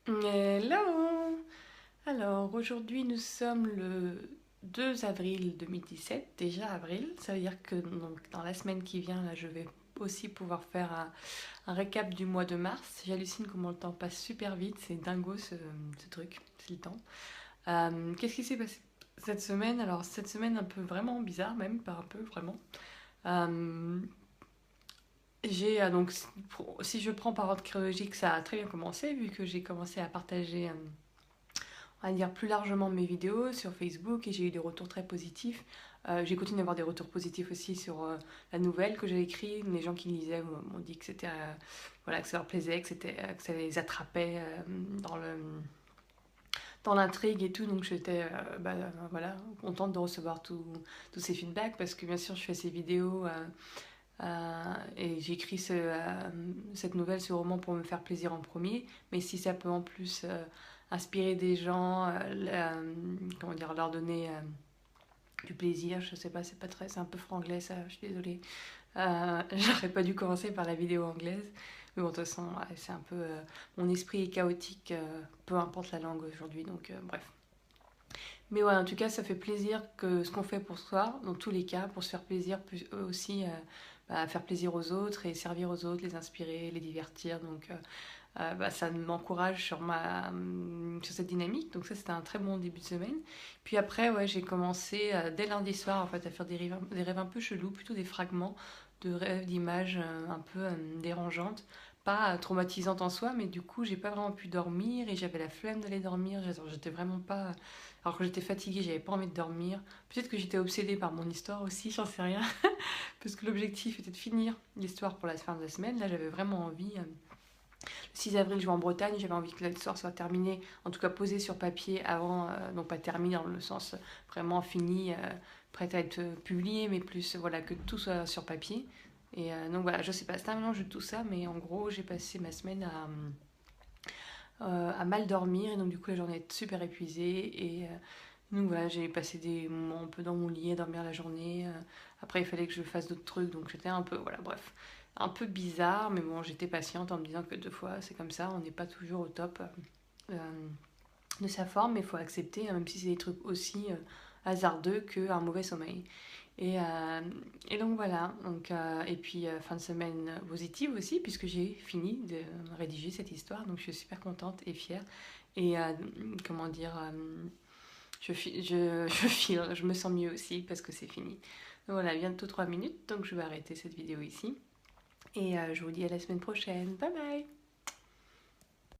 Hello! Alors aujourd'hui nous sommes le 2 avril 2017, déjà avril, ça veut dire que donc, dans la semaine qui vient là je vais aussi pouvoir faire un récap du mois de mars. J'hallucine comment le temps passe super vite, c'est dingo ce truc, c'est le temps. Qu'est-ce qui s'est passé cette semaine? Alors cette semaine un peu vraiment bizarre même, pas un peu vraiment. Euh, j'ai donc si je prends par ordre chronologique ça a très bien commencé vu que j'ai commencé à partager on va dire plus largement mes vidéos sur Facebook et j'ai eu des retours très positifs. J'ai continué d'avoir des retours positifs aussi sur la nouvelle que j'ai écrite. Les gens qui lisaient m'ont dit que c'était voilà, que ça leur plaisait, que ça les attrapait dans le dans l'intrigue et tout. Donc j'étais voilà, contente de recevoir tous ces feedbacks parce que bien sûr je fais ces vidéos et j'ai écrit cette nouvelle, ce roman pour me faire plaisir en premier. Mais si ça peut en plus inspirer des gens, comment dire, leur donner du plaisir, je sais pas, c'est pas très, c'est un peu franglais ça, je suis désolée. J'aurais pas dû commencer par la vidéo anglaise, mais bon de toute façon ouais, c'est un peu, mon esprit est chaotique, peu importe la langue aujourd'hui, donc bref. Mais ouais, en tout cas, ça fait plaisir que ce qu'on fait pour soi, dans tous les cas, pour se faire plaisir, puis aussi faire plaisir aux autres et servir aux autres, les inspirer, les divertir. Donc ça m'encourage sur cette dynamique. Donc ça, c'était un très bon début de semaine. Puis après, ouais, j'ai commencé dès lundi soir en fait, à faire des rêves un peu chelous, plutôt des fragments de rêves, d'images un peu dérangeantes. Pas traumatisantes en soi, mais du coup, j'ai pas vraiment pu dormir et j'avais la flemme d'aller dormir. J'étais vraiment pas. Alors que j'étais fatiguée, j'avais pas envie de dormir. Peut-être que j'étais obsédée par mon histoire aussi, j'en sais rien. Parce que l'objectif était de finir l'histoire pour la fin de la semaine. Là, j'avais vraiment envie. Le 6 avril, je vais en Bretagne. J'avais envie que l'histoire soit terminée, en tout cas posée sur papier avant, non pas terminée dans le sens vraiment fini, prête à être publiée, mais plus voilà que tout soit sur papier. Et donc voilà, je sais pas, c'est un mélange de tout ça, mais en gros, j'ai passé ma semaine à mal dormir, et donc du coup, la journée est super épuisée. Et donc voilà, j'ai passé des moments un peu dans mon lit à dormir la journée. Après, il fallait que je fasse d'autres trucs, donc j'étais un peu, voilà, bref, un peu bizarre, mais bon, j'étais patiente en me disant que deux fois, c'est comme ça, on n'est pas toujours au top euh, de sa forme, mais il faut accepter, hein, même si c'est des trucs aussi hasardeux qu'un mauvais sommeil. Et, euh, et donc voilà, donc, et puis fin de semaine positive aussi, puisque j'ai fini de rédiger cette histoire, donc je suis super contente et fière. Et comment dire, je me sens mieux aussi parce que c'est fini. Donc voilà, bientôt 3 minutes, donc je vais arrêter cette vidéo ici. Et je vous dis à la semaine prochaine. Bye bye!